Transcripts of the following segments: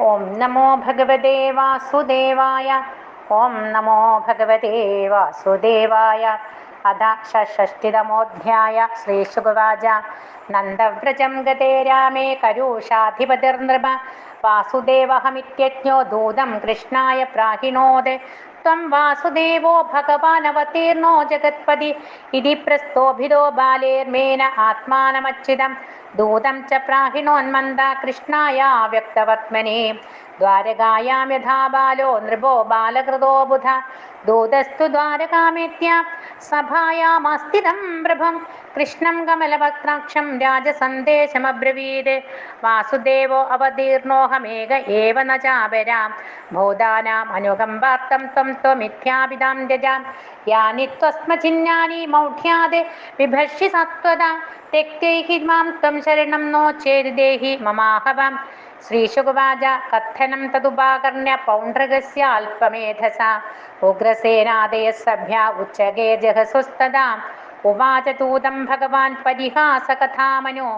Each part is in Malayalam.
ഓം നമോ ഭഗവതേ വാസുദേവായ. ഓം നമോ ഭഗവതേ വാസുദേവായ. അഥ ഷഷ്ഠിതമോധ്യായ. ശ്രീശുകവാച. നന്ദവ്രജം ഗതേ രാമേ കരൂഷാധിപതിർനൃപ വാസുദേവഹമിത്യജ്ഞോ ദൂതം കൃഷ്ണായ പ്രാഹിണോത്. ത്വം വാസുദേവോ ഭഗവാനവതീർണോ ജഗത്പതി ഇതി പ്രസ്തോഭിതോ ബാലേർമേന ആത്മാനമച്യുതം ദൂതം ച പ്രാഹിണോന്മന്ദ കൃഷ്ണായ വ്യക്തവത്മനെ. ദ്വാരകായാം യഥാ ബാലോ നൃപോ ബാലകൃതോ ബുധ ദൂതസ്തു ദ്വാരകാമേത്യ സഭായാമസ്ഥിതം പ്രഭം കൃഷ്ണം കമലപത്രാക്ഷം രാജസന്ദേശമബ്രവീത്. വാസുദേവോ അവതീർണോഹമേക ഏവ ന ചാപരാം ഭൂതാനാം അനുകമ്പാർത്ഥം ത്വം ത്വമിത്യാപിതാം രജാം യാനി ത്വസ്മചിഹ്നാനി മൗഢ്യാത് വിഭർഷി സത്വതാ തെക്തൈഹി മാം ത്വം ശരണം നോ ചേത് ദേഹി മമാഹവം. ശ്രീശുകുവാച. കഥനം തദുപാകർണ്യ പൗണ്ഡ്രകസ്യ അല്പമേധസ ഉഗ്രസേനാദയഃ സഭ്യ ഉച്ചകേ ജഹസുസ്തദാ ഉവാച ദൂതം ഭഗവാൻ പരിഹാസകഥാമനോ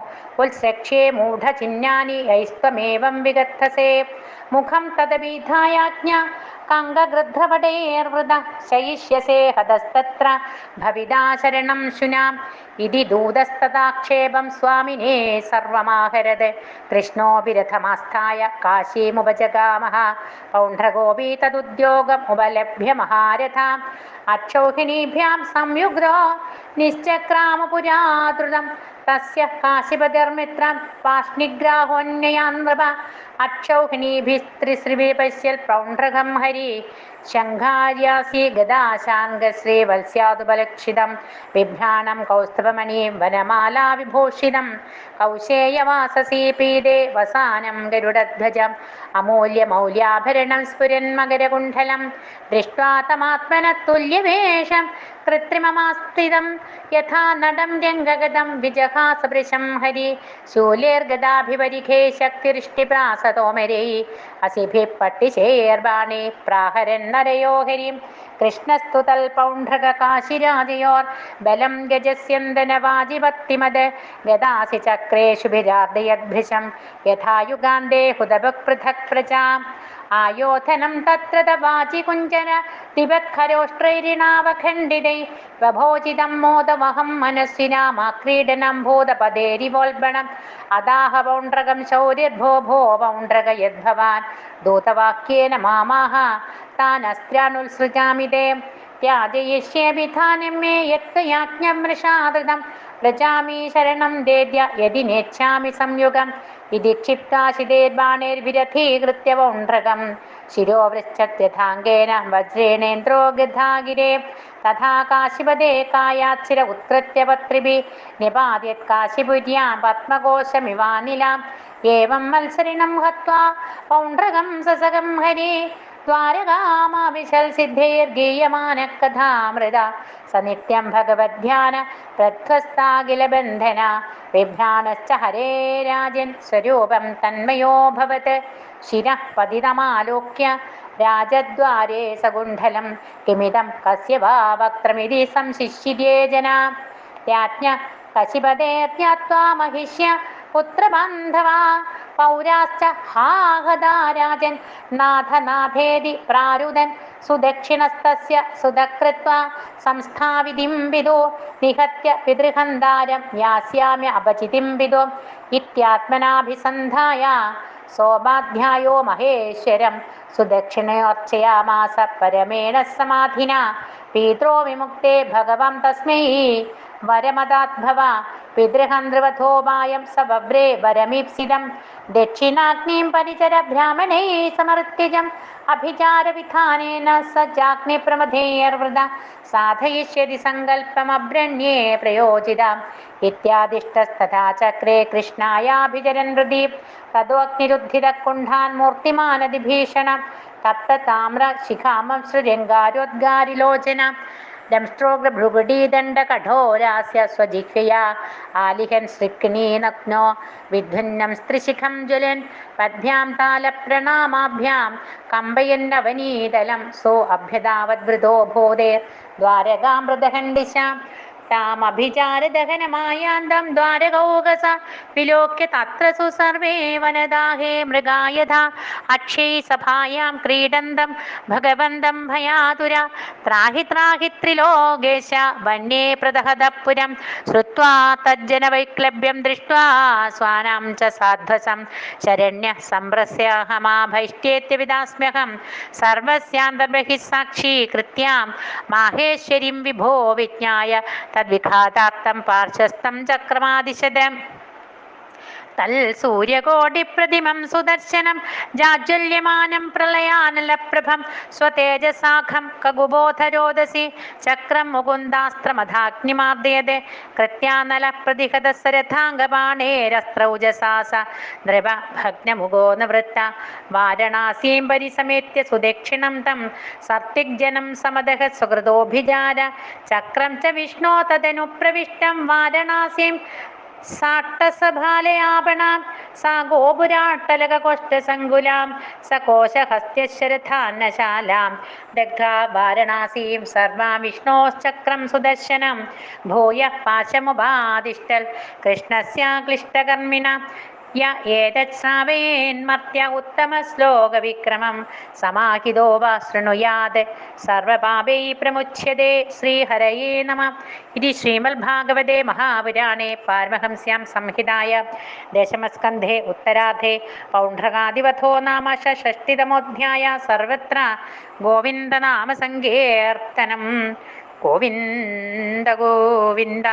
ഉത്സക്ഷ്യേ മൂഢചിഹ്നാനി യൈസ്ത്വമേവം വിഗദ്ധസേ. മുഖം തദവിധായാജ്ഞ കങ്കഗൃധ്രവടേർവൃത ശയിഷ്യസേ ഹതസ്തത്ര ഭവിതാ ശരണം ശുനാം ഇതി ദൂതസ്തദാക്ഷേപം സ്വാമിനേ സർവമാഹരത്. കൃഷ്ണോപിരഥമാസ്ഥായ കാശീമുപജഗാമഃ പൗണ്ഡ്രഗോപീ തദുദ്യോഗമുപലഭ്യ മഹാരഥാം അക്ഷൗഹിണീഭ്യാം സംയുഗ്ധോ നിശ്ചക്രാമപുരാദ്രുതം തസ്യ കാശിപതിർമിത്രം പാഷ്ണിഗ്രാഹോന്യയാൻ നൃപ അക്ഷൗഹിണീഭിസ്ത്രിശ്രീപശ്യൽ പൗണ്ഡ്രകം ഹരി ശംഖാര്യാസി ഗദാശാങ്കശ്രീ വത്സ്യാതുപലക്ഷിതം ബിഭ്രാണം കൗസ്തുഭമണീം വനമാലാ വിഭൂഷിതം കൗശേയവാസസീ പീതേ വസാനം ഗരുഡധ്വജം അമൂല്യമൗല്യാഭരണം സ്ഫുരൻ മകരകുണ്ഡലം ദൃഷ്ട്വാ തമാത്മനതുല്യവേഷം കൃത്രിമമാസ്ഥിതം യഥാ നടം രംഗഗതം വിജഹാസഭൃശം ഹരി ശൂലേർഗദാഭിപരിഖേ ശക്തിരിഷ്ടിപ്രാസതോമരൈ അസിഭിഃ പട്ടിശേർബാണേ പ്രാഹരൻ നരയോ ഹരിം. കൃഷ്ണസ്തു തൽപൗണ്ഡ്രകാശിരാജയോർ ബലം ഗജസ്യന്തനവാജിപത്തിമത് ഗദാസി ചക്രേഷുഭിരാർദയദ്ഭൃശം യഥായുഗാന്തേ ഹുതഭുക് പൃഥക് പ്രജാം ആയോധനം തത്ര വാചി കുഞ്ചന ദിവത്ഖരോഷ്ട്രൈരിണാവഖണ്ഡിതൈ വഭോജിതം മോദമഹം മനസ്സിനാമാക്രീഡനം ഭൂതപദേരിവോൽബണം അദാഹ പൗണ്ഡ്രകം ശൗര്യർഭോ ഭോ പൗണ്ഡ്രക യദ്ഭവാൻ ദൂതവാക്യേന മാമാഹ താനസ്ത്രാനുത്സൃജാമി തേ ത്യാജയിഷ്യേ വിധാനം മേ യത്ത്വയാജ്ഞം മൃഷാദൃതം വ്രജാമി ശരണം ദേദ്യ യദി നേച്ഛാമി സംയുഗം ഇതി ക്ഷിപ്താശിതേർബാണൈർവിരഥീകൃത്യ പൗണ്ഡ്രകം ശിരോവൃശ്ചത്യഥാംഗേന വജ്രേണേന്ദ്രോ ഗദ്ധാഗിരേ തഥാ കാശിപദേ കായാച്ഛിര ഉത്രത്യ പത്രിഭിः നിപാദ്യത് കാശിപുര്യാം പത്മകോശമിവാനിലാം ഏവം മത്സരിണം ഹത്വാ പൗണ്ഡ്രകം സസകം ഹരി ദ്വാരകാമാവിശൽ സിദ്ധൈർഗീയമാനഃ കഥാമൃത സ നിത്യം ഭഗവദ്ധ്യാന പ്രധ്വസ്താഖില ബന്ധന വിഭ്രാണശ്ച ഹരേ രാജൻ സ്വരൂപം തന്മയോഭവത് ശിരഃ പതിതമാലോക്യ രാജദ്വാരേ സകുണ്ഡലം കിമിദം കസ്യ വാ വക്ത്രമിതി സംശിഷ്യതേ ജനാ രാജ്ഞ കശിപതേ ജ്ഞാത്വാ മഹിഷ്യ പുത്രബാന്ധവാ പൗരാശ്ച ഹാഹദാ രാജൻ നാഥനാഭേദി പ്രാരുദൻ സുദക്ഷിണസ്തസ്യ സുതകൃത്വാ സംസ്ഥാവിധിം വിദോ നിഹത്യ പിതൃഹന്താരം യാസ്യാമ്യ അപചിതിം വിദോ ഇത്യാത്മനാഭിസന്ധായ സോമാധ്യായോ മഹേശ്വരം സുദക്ഷിണയോർച്ചയാമാസ പരമേണ സമാധിന പീത്രോ വിമുക്തേ ഭഗവാൻ തസ്മൈ വരമദാദ്ഭവ പിതൃഹന്ത്രവധോപായം സവവ്രേ വരമീപ്സിതം ദക്ഷിണാഗ്നിം പരിചര ബ്രാഹ്മണൈ സമർത്യജം അഭിചാരവിധാനേന സ ജാഗ്നിപ്രമഥേർവൃത സാധയിഷ്യതി സങ്കല്പമബ്രണ്യേ പ്രയോജിതം ഇത്യാദിഷ്ടസ്തഥാ ചക്രേ കൃഷ്ണായാഭിചരൻ ഹൃദി തദോഗ്നിരുദ്ധിതകുണ്ഠാൻ മൂർത്തിമാനതിഭീഷണം തപ്ത താമ്ര ശിഖാമം സൃജങ്കാരോദ്ഗാരിലോചന ദംഷ്ട്രോഗ്രഭൃഗുടീദണ്ഡകഠോരാസ്യ സ്വജിഹ്വയാ ആലിഹൻ സൃക്നീനഗ്നോ വിധ്വന്നം സ്ത്രിശിഖം ജ്വലൻ പദ്ഭ്യാം താലപ്രണാമാഭ്യാം കമ്പയന്നവനീതലം സോ അഭ്യതാവദ്വൃതോ ഭൂതേ ദ്വാരകാമൃതഹണ്ഡിശാം തട്ടാമഭിചാരദഹനമായാന്തം ദ്വാരകൗകസ വിലോക്യ തത്ര സുസർവേ വനദാഹേ മൃഗായഥാ അക്ഷേ സഭായാം ക്രീഡന്തം ഭഗവന്തം ഭയാതുര ത്രാഹി ത്രാഹി ത്രിലോകേശ വന്യേ പ്രദഹതപുരം ശ്രുത്വാ തജ്ജനവൈക്ലഭ്യം ദൃഷ്ട്വാ സ്വാനാം ച സാധ്വസം ശരണ്യഃ സംപ്രസ്യാഹമാഭൈഷ്ട്യേത്യവിദാസ്മ്യഹം സർവസ്യാന്തർബഹിഃ സാക്ഷി കൃത്യാം മാഹേശ്വരീം വിഭോ വിജ്ഞായ തദ്വിഘാതാർത്ഥം പാർശ്വസ്ഥം ചക്രമാദിശതം തൽ സൂര്യകോടിപ്രതിമം സുദർശനം ജാജ്വല്യമാനം പ്രളയാനലപ്രഭം സ്വതേജസാഖം കകുബോധരോദസി ചക്രം മുകുന്ദാസ്ത്രമധാഗ്നിമാർദ്ദയതേ കൃത്യാനലപ്രതിഹതസരഥാംഗബാണേരസ്ത്രൗജസാസ നൃപ ഭഗ്നമുഖോ നിവൃത്ത വാരണാസീം പരിസമേത്യ സുദക്ഷിണം തം സത്വിഗ്ജനം സമദഹ സുഹൃദോഭിചാര ചക്രം ച വിഷ്ണോ തദനു പ്രവിഷ്ടം വാരണാസീം സാട്ടസഭാലയാപണാം സാ ഗോപുരാട്ടലകോഷ്ടസങ്കുലാം സകോശഹസ്ത്യശരഥാന്നശാലാം ദഗ്ധാ വാരണാസീം സർവാം വിഷ്ണോശ്ചക്രം സുദർശനം ഭൂയഃ പാശമുപാദിഷ്ടൽ കൃഷ്ണസ്യാക്ലിഷ്ടകർമ്മിണ യ ഏതത് ശ്രാവയേന്മർത്യ ഉത്തമശ്ലോകവിക്രമം സമാഹിതോ വാ ശൃണുയാത് സർവപാപൈ പ്രമുച്യതേ. ശ്രീഹരയേ നമഃ. ഇതി ശ്രീമദ്ഭാഗവതേ മഹാപുരാണേ പാരമഹംസ്യാം സംഹിതായാം ദശമസ്കന്ധേ ഉത്തരാർദ്ധേ പൗണ്ഡ്രകാദിവധോ നാമ षष्टितमोऽध्यायः. സർവത്ര ഗോവിന്ദനാമസങ്കീർത്തനം. ഗോവിന്ദ ഗോവിന്ദ.